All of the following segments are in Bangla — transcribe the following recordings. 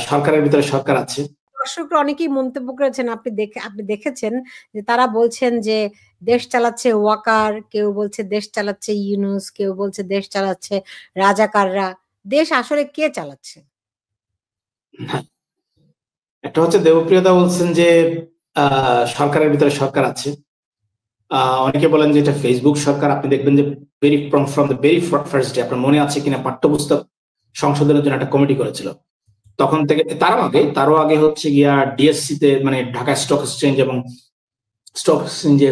সরকারের ভিতরে সরকার আছে। দর্শকরা অনেকেই মন্তব্য করেছেন, আপনি দেখেছেন যে তারা বলছেন যে দেশ চালাচ্ছে ওয়াকার, কেউ বলছে দেশ চালাচ্ছে ইউনূস, কেউ বলছে দেশ চালাচ্ছে রাজাকাররা। দেশ আসলে কে চালাচ্ছে? একটা হচ্ছে দেবপ্রিয়দা বলছেন যে সরকারের ভিতরে সরকার আছে। অনেকে বলেন যে এটা ফেসবুক সরকার। আপনি দেখবেন যে from the very first day, আপনার মনে আছে কিনা, পাঠ্যপুস্তক সংশোধনের জন্য একটা কমিটি করেছিল। তখন থেকে তারও আগে হচ্ছে গিয়া ডিএসসি তে, মানে ঢাকা স্টক এক্সচেঞ্জ এবং স্টক এক্সচেঞ্জে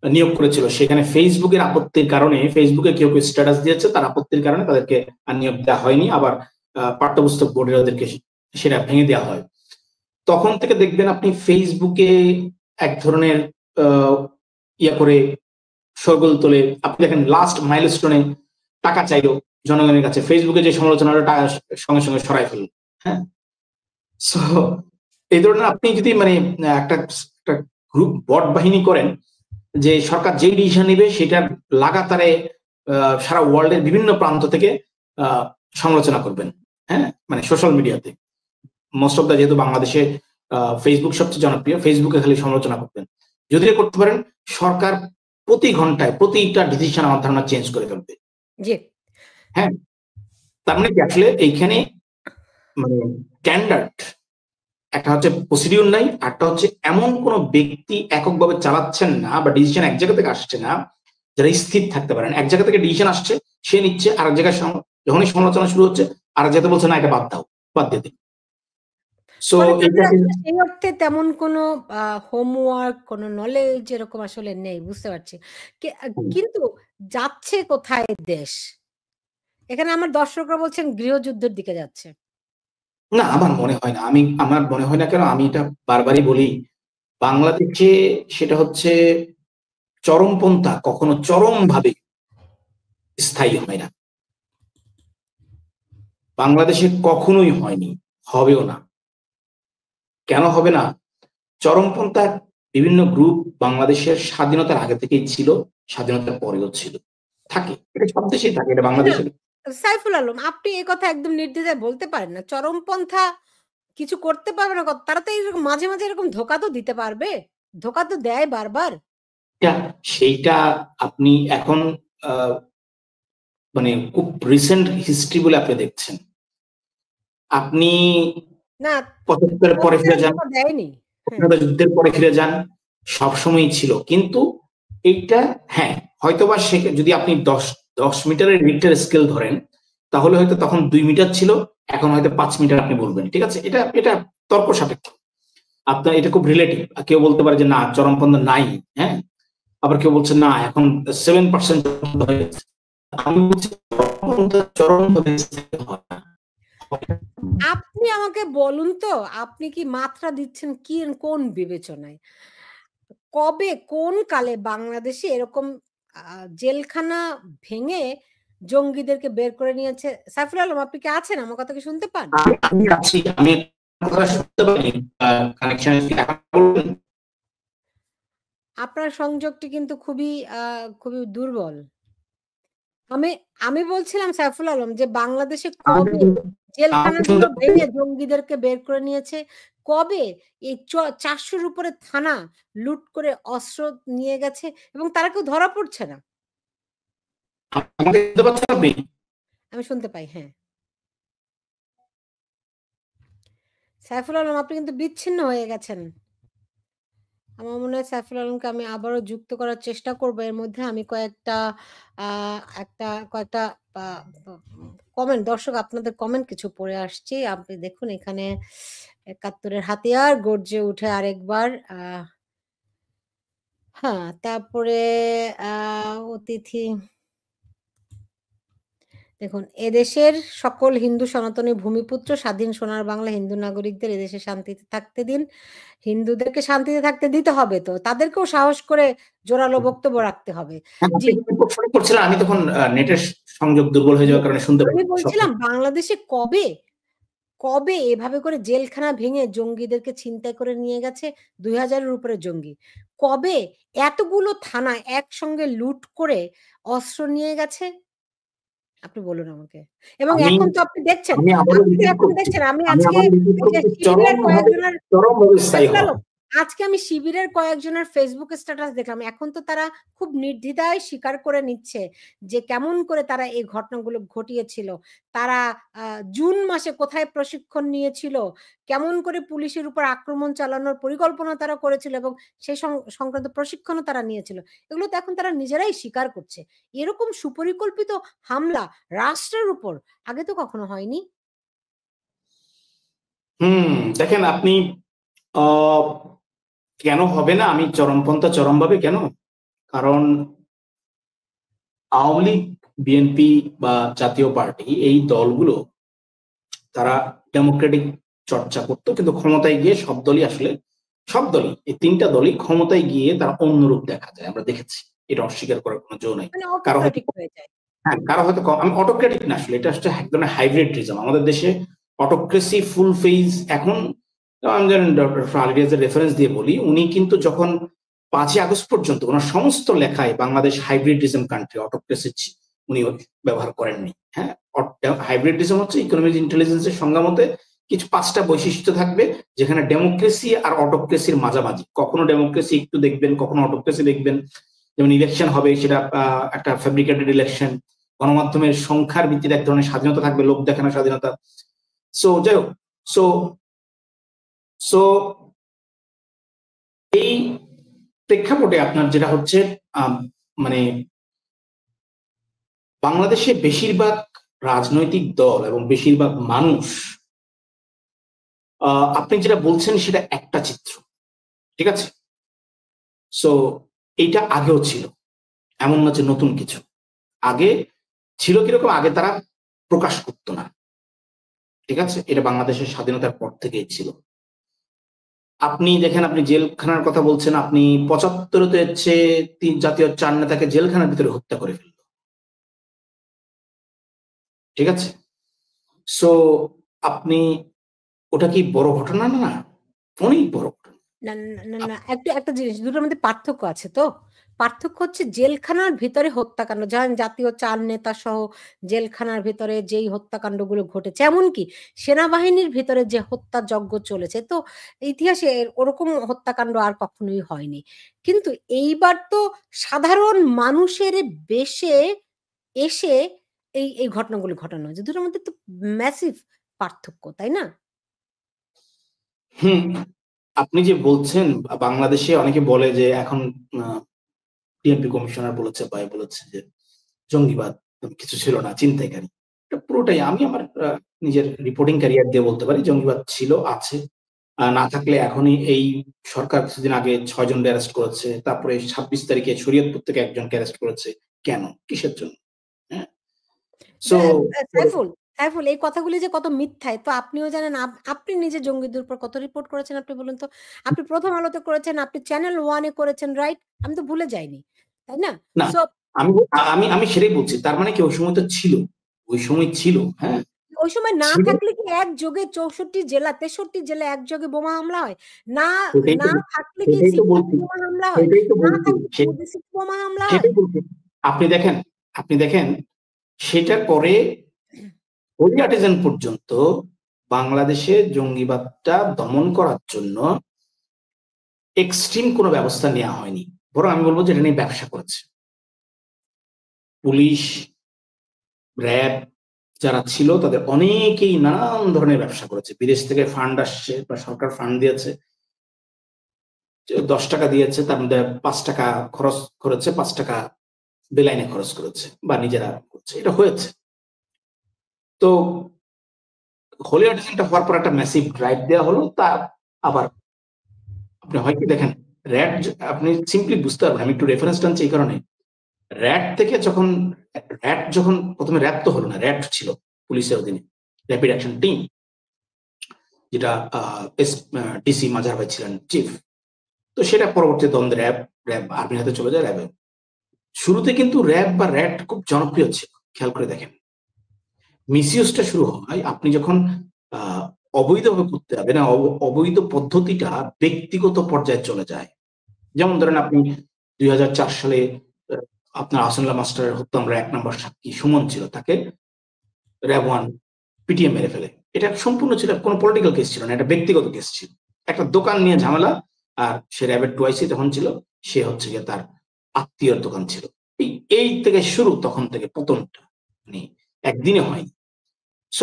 নিয়োগ করেছিল। সেখানে ফেসবুকের আপত্তির কারণে, ফেসবুকে কেউ কেউ স্ট্যাটাস দিয়েছে, তার আপত্তির কারণে তাদেরকে আর নিয়োগ দেওয়া হয়নি। আবার পাঠ্যপুস্তক বোর্ডের ওদেরকে সেটা ভেঙে দেওয়া হয়। তখন থেকে দেখবেন আপনি ফেসবুকে এক ধরনের ইয়া করে সরগোল তোলে। আপনি দেখেন লাস্ট মাইলস্টোনে টাকা চাইলো জনগণের কাছে, ফেসবুকে যে সমালোচনাটা টাকা সঙ্গে সঙ্গে সরাই ফেলল। হ্যাঁ, সো এই ধরনের আপনি যদি মানে একটা গ্রুপ বট বাহিনী করেন, যে সরকার যেই ডিসিশন নিবে সেটার লাগাতারে সারা ওয়ার্ল্ডের বিভিন্ন প্রান্ত থেকে সমালোচনা করবেন। হ্যাঁ, মানে সোশ্যাল মিডিয়াতে মোস্ট অফ দা, যেহেতু বাংলাদেশে ফেসবুক সবচেয়ে জনপ্রিয়, ফেসবুকে খালি সমালোচনা করবেন। যদি করতে পারেন, সরকার প্রতি ঘন্টায় প্রতিটা ডিসিশন আমার ধারণা চেঞ্জ করে ফেলবে। হ্যাঁ, তার মানে কি আসলে এইখানে মানে স্ট্যান্ডার্ড একটা হচ্ছে প্রসিডিউর নাই, একটা হচ্ছে এমন কোন ব্যক্তি এককভাবে চালাচ্ছেন না বা ডিসিশন এক জায়গা থেকে আসছে না যারা স্থির থাকতে পারেন। এক জায়গা থেকে ডিসিশন আসছে, সে নিচ্ছে, আর এক জায়গায় যখনই সমালোচনা শুরু হচ্ছে আর এক জায়গাতে বলছে না এটা বাদ দাও, বাদ দিয়ে দিন। সো এই অর্থে তেমন কোনো হোমওয়ার্ক, কোনো নলেজ এরকম আসলে নেই, বুঝতে পারছি। কিন্তু যাচ্ছে কোথায় দেশ? এখানে আমার দর্শকরা বলছেন গৃহযুদ্ধের দিকে যাচ্ছে। না, আমার মনে হয় না। আমার মনে হয় না কেন, আমি এটা বারবারই বলি, বাংলাদেশে সেটা হচ্ছে চরমপন্থা কখনো চরমভাবে স্থায়ী হয় না। বাংলাদেশে কখনোই হয়নি, হবেও না। কেন হবে না? চরমপন্থা বিভিন্ন গ্রুপ বাংলাদেশের স্বাধীনতার আগে থেকেই ছিল, স্বাধীনতার পরেও ছিল, থাকে। এটা সব দেশেই থাকে, এটা বাংলাদেশের। সাইফুল আলম, আপনি এই কথা একদম নির্দ্বিধায় বলতে পারেন না? চরমপন্থা কিছু করতে পারবে না, তারা তো এরকম মাঝে মাঝে এরকম ধোকা তো দিতে পারবে, ধোকা তো দেয় বারবার। সেইটা আপনি এখন মানে খুব রিসেন্ট হিস্ট্রি বলে আপনি দেখছেন। আপনি না ৭৫ পরে ফিরে যান, দেয়নি, যুদ্ধের পরে ফিরে যান, সবসময়ই ছিল। কিন্তু এইটা হ্যাঁ, হয়তোবা যদি আপনি 10 মিটারের রিক্টার স্কেল ধরেন, তাহলে হয়তো তখন 2 মিটার ছিল, এখন হয়তো 5 মিটার আপনি বলবেন। ঠিক আছে, এটা তর্ক সাপেক্ষ। আপনার এটা খুব রিলেটিভ। কেউ বলতে পারে যে না, চরমপন্থা নাই। হ্যাঁ, আবার কেউ বলছে না, এখন 7% হয়ে গেছে। আমি বলছি আপনি আমাকে বলুন তো, আপনি কি মাত্রা দিচ্ছেন কি, কোন বিবেচনায়? কবে, কোন কালে বাংলাদেশে এরকম জেলখানা ভেঙে জঙ্গিদেরকে বের করে নিয়েছে? সাইফুল আলম, আপনি কি আছেন? আমার কথা কি শুনতে পান? আমি আছি, আমি কথা শুনতে পারি। আপনার সংযোগটি কিন্তু খুবই খুবই দুর্বল। আমি বলছিলাম সাইফুল আলম যে বাংলাদেশে কবে জেলখানাগুলো ভেঙে জঙ্গিদেরকে বের করে নিয়েছে, কবে এই 400-র উপরে থানা লুট করে অস্ত্র নিয়ে গেছে এবং তারা কেউ ধরা পড়ছে না। আমি শুনতে পাই, হ্যাঁ। সাইফুল আলম, আপনি কিন্তু বিচ্ছিন্ন হয়ে গেছেন। আমার মনে হয় সাইফুল আলমকে আমি আবারও যুক্ত করার চেষ্টা করবো। এর মধ্যে আমি কয়েকটা কমেন্ট, দর্শক আপনাদের কমেন্ট কিছু পড়ে আসছি। আপনি দেখুন, এখানে ৭১-এর হাতিয়ার গর্জে উঠে আরেকবার। হ্যাঁ, তারপরে অতিথি দেখুন, এদেশের সকল হিন্দু সনাতনী ভূমিপুত্র স্বাধীন সোনার বাংলা হিন্দু নাগরিকদের এদেশে শান্তিতে থাকতে দিন। হিন্দুদেরকে শান্তিতে থাকতে দিতে হবে, তো তাদেরকেও সাহস করে জোরালো বক্তব্য রাখতে হবে। আমি তখন নেটের সংযোগ দুর্বল হয়ে যাওয়ার কারণে শুনতে পাই। আমি বলছিলাম বাংলাদেশে কবে এভাবে করে জেলখানা ভেঙে জঙ্গিদেরকে ছিনতাই করে নিয়ে গেছে 2000-এর উপরে জঙ্গি, কবে এতগুলো থানা একসঙ্গে লুট করে অস্ত্র নিয়ে গেছে? আপনি বলুন আমাকে। এবং আমি এখন তো আপনি দেখছেন, আমি আবারও আপনি তো রিপিট এখন করছি, দেখছেন আমি আমি আজকে আবারও রিপিট এই যে করছি, শিবিরের কয়েকজনের চরমভাবে স্থায়ী আচ্ছা, হওয়া। আজকে আমি শিবিরের কয়েকজনের ফেসবুক স্ট্যাটাস দেখলাম। এখন তো তারা খুব নির্দ্বিধায় স্বীকার করে নিচ্ছে যে কেমন করে তারা এই ঘটনাগুলো ঘটিয়েছিল। তারা জুন মাসে কোথায় প্রশিক্ষণ নিয়েছিল, কেমন করে পুলিশের উপর আক্রমণ চালানোর পরিকল্পনা তারা করেছিল এবং সেই সংক্রান্ত প্রশিক্ষণও তারা নিয়েছিল। এগুলো তো এখন তারা নিজেরাই স্বীকার করছে। এরকম সুপরিকল্পিত হামলা রাষ্ট্রের উপর আগে তো কখনো হয়নি। দেখেন আপনি কেন হবে না, আমি চরমপন্থা চরমভাবে কেন, কারণ আওয়ামী লীগ, বিএনপি বা জাতীয় পার্টি এই দলগুলো তারা ডেমোক্রেটিক চর্চা করতো, কিন্তু ক্ষমতায় গিয়ে সব দলই আসলে, সব দলই, এই তিনটা দলই ক্ষমতায় গিয়ে তারা অন্য রূপ দেখা যায়, আমরা দেখেছি, এটা অস্বীকার করার কোনো জো নাই। মানে কারো হয়তো, অটোক্রেটিক হয়ে যায়। হ্যাঁ কারো হয়তো আমি অটোক্রেটিক না, আসলে এটা হচ্ছে এক ধরনের হাইব্রিডিজম আমাদের দেশে। অটোক্রেসি ফুল ফেজ এখন, আমি জানেন ডক্টর আলিরিয়াজের রেফারেন্স দিয়ে বলি, উনি কিন্তু যখন 5ই আগস্ট পর্যন্ত ওনার সমস্ত লেখায় বাংলাদেশ হাইব্রিডিজম কান্ট্রি, অটোক্রেসি উনি ব্যবহার করেননি। হ্যাঁ, হাইব্রিডিজম হচ্ছে ইকোনমিক ইন্টেলিজেন্সের সংজ্ঞা মতে কিছু 5টা বৈশিষ্ট্য থাকবে, যেখানে ডেমোক্রেসি আর অটোক্রেসির মাঝামাঝি, কখনো ডেমোক্রেসি একটু দেখবেন, কখনো অটোক্রেসি দেখবেন। যেমন ইলেকশন হবে, সেটা একটা ফ্যাব্রিকেটেড ইলেকশন, গণমাধ্যমের সংখ্যার ভিত্তিতে এক ধরনের স্বাধীনতা থাকবে, লোক দেখানোর স্বাধীনতা। সো যাই হোক, সো সো এই প্রেক্ষাপটে আপনার যেটা হচ্ছে, মানে বাংলাদেশে বেশিরভাগ রাজনৈতিক দল এবং বেশিরভাগ মানুষ, আপনি যেটা বলছেন সেটা একটা চিত্র, ঠিক আছে? সো এইটা আগেও ছিল, এমন না যে নতুন কিছু। আগে ছিল কিরকম, আগে তারা প্রকাশ করতো না, ঠিক আছে? এটা বাংলাদেশের স্বাধীনতার পর থেকেই ছিল। আপনি দেখেন, আপনি জেলখানার কথা বলছেন, আপনি 75-তে হচ্ছে জাতীয় 4 নেতাকে জেলখানার ভিতরে হত্যা করে ফেলল, ঠিক আছে? সো আপনি, ওটা কি বড় ঘটনা না? অনেক বড় ঘটনা। না, না, না, একটা জিনিস, দুটোর মধ্যে পার্থক্য আছে তো। পার্থক্য হচ্ছে জেলখানার ভিতরে হত্যাকাণ্ড, যারা জাতীয় 4 নেতা সহ জেলখানার ভিতরে যেই হত্যাকাণ্ডগুলো ঘটেছে, এমনকি সেনাবাহিনীর ভিতরে যে হত্যাযজ্ঞ চলেছে, তো ইতিহাসে ওরকম হত্যাকাণ্ড আর কখনোই হয়নি। কিন্তু এইবার তো সাধারণ মানুষের বেশে এসে এই ঘটনাগুলো ঘটানো হয়েছে। দুটোর মধ্যে তো ম্যাসিভ পার্থক্য, তাই না? হুম, আপনি যে বলছেন বাংলাদেশে অনেকে বলে যে এখন ডিএমপি কমিশনার বলেছে বা বলেছে যে জঙ্গিবাদ কিছু ছিল না, ছিনতাইকারী। এটা পুরোটাই আমি আমার নিজের রিপোর্টিং ক্যারিয়ার দিয়ে বলতে পারি, জঙ্গিবাদ ছিল, আছে। না থাকলে এখনই এই সরকার কিছুদিন আগে 6 জনকে অ্যারেস্ট করেছে, তারপরে 26 তারিখে শরীয়তপুর থেকে একজনকে অ্যারেস্ট করেছে। কেন, কিসের জন্য? হ্যাঁ, সো সাইফুল, সাইফুল, এই কথাগুলি যে কত মিথ্যায় তো আপনিও জানেন। আপনি নিজে জঙ্গিদের উপর কত রিপোর্ট করেছেন আপনি বলুন তো? আপনি প্রথম আলোতে করেছেন, আপনি চ্যানেল 1-এ করেছেন, রাইট? আমি তো ভুলে যাইনি, তাই না? না, সো আমি আমি আমি সেটাই বলছি, তার মানে কি ওই সময় তো ছিল, ওই সময় ছিল, হ্যাঁ ওই সময় না ছিল। থাকলে কি একযোগে 64 জেলা 63 জেলা একযোগে বোমা হামলা হয়? না, সেটাই তো না থাকলে কি সেটাই তো সিটিতে বলছি, বোমা হামলা হয়? সেটাই তো না বলছি, থাকলে কি ওডিসিতে বোমা হামলা হয়? সেটাই বলছি। আপনি দেখেন, আপনি দেখেন, সেটার পরে হোলি আর্টিজান পর্যন্ত বাংলাদেশে জঙ্গিবাদটা দমন করার জন্য এক্সট্রিম কোনো ব্যবস্থা নেওয়া হয়নি, বরং আমি বলবো যে এটা নিয়ে ব্যবসা করেছে পুলিশ, র্যাব, যারা ছিল তাদের অনেকেই নানান ধরনের ব্যবসা করেছে। বিদেশ থেকে ফান্ড আসছে বা সরকার ফান্ড দিয়েছে, 10 টাকা দিয়েছে, তার মধ্যে 5 টাকা খরচ করেছে, 5 টাকা বেলাইনে খরচ করেছে বা নিজেরা করছে, এটা হয়েছে। তো হোলি আর্টিজানটা হওয়ার পর একটা ম্যাসিভ ড্রাইভ দেওয়া হলো, তা আবার আপনি হয় কি দেখেন, র্যাট, আপনি সিম্পলি বুঝতে পারবেন, আমি একটু রেফারেন্স টানছি এই কারণে, র্যাট যখন প্রথমে র্যাব তো হলো না, র্যাট ছিল পুলিশের অধীনে, র্যাপিড অ্যাকশন টিম, যেটা ডিসি মাজার ভাই ছিলেন চিফ। তো সেটা পরবর্তী দ্বন্দ্বে র্যাব আর্মির হাতে চলে যায়। র্যাবে শুরুতে কিন্তু র্যাব বা র্যাট খুব জনপ্রিয় ছিল, খেয়াল করে দেখেন। মিসইউজটা শুরু হয় আপনি যখন অবৈধভাবে করতে হবে না, অবৈধ পদ্ধতিটা ব্যক্তিগত পর্যায়ে চলে যায়। যেমন ধরেন আপনি 2004 সালে আপনার আহসানুল্লাহ মাস্টারের হত্যা আমরা 1 নম্বর সাক্ষী সুমন ছিল, তাকে র‍্যাব 1 পিটিয়ে মেরে ফেলে। এটা সম্পূর্ণ ছিল কোনো পলিটিক্যাল কেস ছিল না, এটা ব্যক্তিগত কেস ছিল। একটা দোকান নিয়ে ঝামেলা, আর সে র‍্যাবের 2 আইসি তখন ছিল, সে হচ্ছে গিয়ে তার আত্মীয়র দোকান ছিল। এই থেকে শুরু, তখন থেকে পতনটা মানে একদিনে হয়নি। সো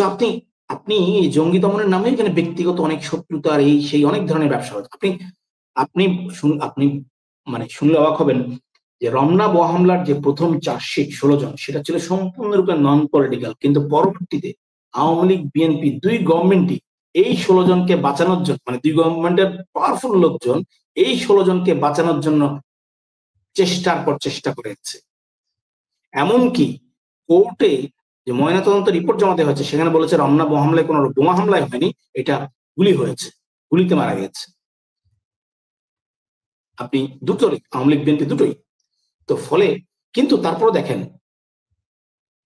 আপনি জঙ্গি দমনের নামে এখানে ব্যক্তিগত অনেক শত্রুতা আর এই সেই অনেক ধরনের ব্যবসা হচ্ছে। আপনি মানে শুনলে অবাক হবেন যে রমনা বোমা হামলার যে প্রথম চার্জশিট 16 জন, সেটা ছিল সম্পূর্ণরূপে নন পলিটিক্যাল, কিন্তু পরবর্তীতে আওয়ামী লীগ বিএনপি 2 গভর্নমেন্টই এই 16 জনকে বাঁচানোর জন্য, মানে 2 গভর্নমেন্টের পাওয়ারফুল লোকজন এই 16 জনকে বাঁচানোর জন্য চেষ্টার পর চেষ্টা করেছে। এমনকি কোর্টে যে ময়নাতদন্ত রিপোর্ট জমা দেওয়া হয়েছে, সেখানে বলেছে রমনা বোমা হামলায় কোনো বোমা হামলায় হয়নি, এটা গুলি হয়েছে, গুলিতে মারা গেছে। আপনি দুটোরই, আওয়ামী লীগ বিএনপি দুটোই। তো ফলে কিন্তু তারপরে দেখেন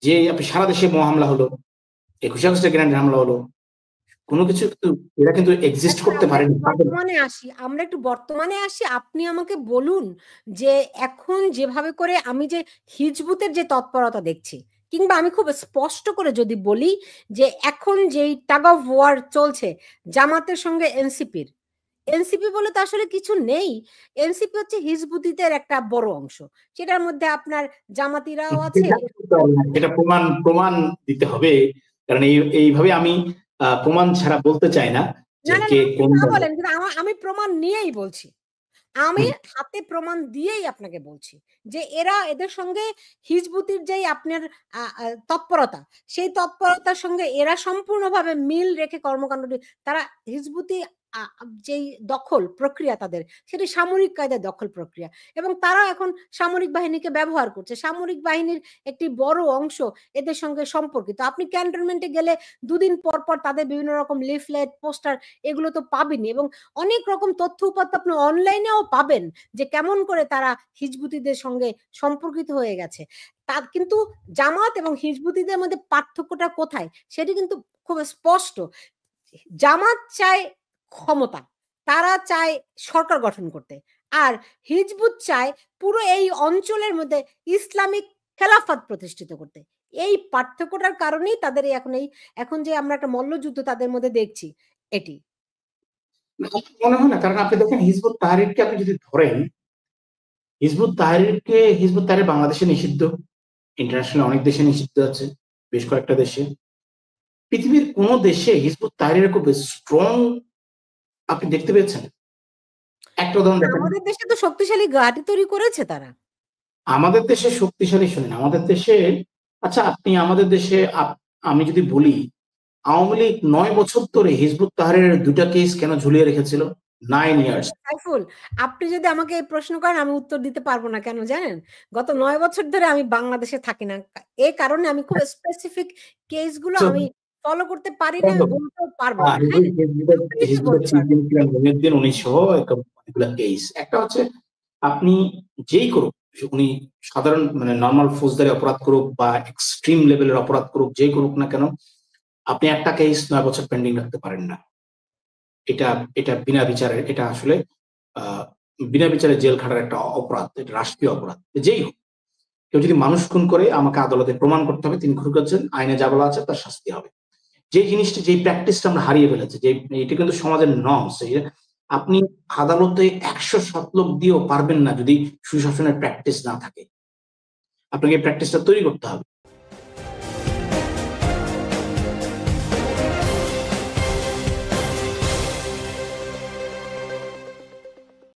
যে আপনি সারা দেশে বোমা হামলা হলো, 21 আগস্টে গ্রেনেড হামলা হলো, কোনো কিছু এরা কিন্তু এক্সিস্ট করতে পারেনি। আমরা একটু বর্তমানে আসি। আপনি আমাকে বলুন যে এখন যেভাবে করে আমি যে হিজবুতের যে তৎপরতা দেখছি, কিংবা আমি খুব স্পষ্ট করে যদি বলি যে এখন যেই টাগ অফ ওয়ার চলছে জামাতের সঙ্গে এনসিপির, এনসিপি বলে তো আসলে কিছু নেই। এনসিপি হচ্ছে হিজবুতিদের একটা বড় অংশ, সেটার মধ্যে আপনার জামাতিরাও আছে। এটা প্রমাণ দিতে হবে, কারণ এইভাবে আমি প্রমাণ ছাড়া বলতে চাই না যে কে কোন বলেন, কিন্তু আমি প্রমাণ নিয়েই বলছি, আমি হাতে প্রমাণ দিয়েই আপনাকে বলছি যে এদের সঙ্গে হিজবুতির যেই আপনার তৎপরতা, সেই তৎপরতার সঙ্গে এরা সম্পূর্ণভাবে মিল রেখে কর্মকাণ্ডটি, তারা হিজবুতি যেই দখল প্রক্রিয়া তাদের, সেটি সামরিক কায়দায় দখল প্রক্রিয়া, এবং তারা এখন সামরিক বাহিনীকে ব্যবহার করছে। সামরিক বাহিনীর একটি বড় অংশ এদের সঙ্গে সম্পর্কিত। আপনি ক্যান্টনমেন্টে গেলে 2 দিন পর পর তাদের বিভিন্ন রকম লিফলেট, পোস্টার, এগুলো তো পাবেনই, এবং অনেক রকম তথ্য উপাত্ত আপনি অনলাইনেও পাবেন যে কেমন করে তারা হিজবুতিদের সঙ্গে সম্পর্কিত হয়ে গেছে। তার কিন্তু জামাত এবং হিজবুতিদের মধ্যে পার্থক্যটা কোথায় সেটি কিন্তু খুব স্পষ্ট। জামাত চায় ক্ষমতা, তারা চায় সরকার গঠন করতে, আর হিজবুত চায় পুরো এই অঞ্চলের মধ্যে ইসলামিক খেলাফত প্রতিষ্ঠিত করতে। এই পার্থক্যটার কারণেই তাদের এখন যে আমরা একটা মল্লযুদ্ধ তাদের মধ্যে দেখছি, এটি মনে হয় না। কারণ আপনি দেখেন হিজবুত তাহরিরকে আপনি যদি ধরেন, হিজবুত তাহরির বাংলাদেশে নিষিদ্ধ, ইন্টারন্যাশনাল অনেক দেশে নিষিদ্ধ আছে, বেশ কয়েকটা দেশে। পৃথিবীর কোন দেশে হিজবুত তাহরিরের খুব স্ট্রং আপনি দেখতে পেয়েছেন? একটা উদাহরণ দেখেন। আমাদের দেশে তো শক্তিশালী ঘাঁটি তৈরি করেছে তারা। আমাদের দেশে শক্তিশালী শুনেন, আমাদের দেশে, আচ্ছা আপনি আমাদের দেশে, আমি যদি বলি আওয়ামী লীগ 9 বছর ধরে হিজবুত তাহরিরের 2টা কেস কেন ঝুলিয়ে রেখেছিল? 9 ইয়ার্স। সাইফুল, আপনি যদি আমাকে এই প্রশ্ন করেন আমি উত্তর দিতে পারবো না। কেন জানেন? গত 9 বছর ধরে আমি বাংলাদেশে থাকি না। এই কারণে আমি খুব স্পেসিফিক কেস গুলো আমি ফলো করতে পারি না, বলতেও পারবো না। একটা হচ্ছে আপনি যেই করুক, উনি সাধারণ মানে নর্মাল ফৌজদারি অপরাধ করুক বা এক্সট্রিম লেভেলের অপরাধ করুক, যেই করুক না কেন, আপনি একটা কেস 9 বছর পেন্ডিং রাখতে পারেন না। এটা বিনা বিচারে, এটা আসলে বিনা বিচারে জেল খাটার একটা অপরাধ, এটা রাষ্ট্রীয় অপরাধ। যেই হোক, কেউ যদি মানুষ খুন করে আমাকে আদালতে প্রমাণ করতে হবে তিনি খুন করেছেন, আইনে যা বলা আছে তার শাস্তি হবে। যে জিনিসটা, যে প্র্যাকটিসটা আমরা হারিয়ে ফেলেছি, যে এটা কিন্তু সমাজের নর্মস। আপনি আদালতে 107 লোক দিয়েও পারবেন না যদি সুশাসনের প্র্যাকটিস না থাকে। আপনাকে এই প্র্যাকটিসটা তৈরি করতে হবে।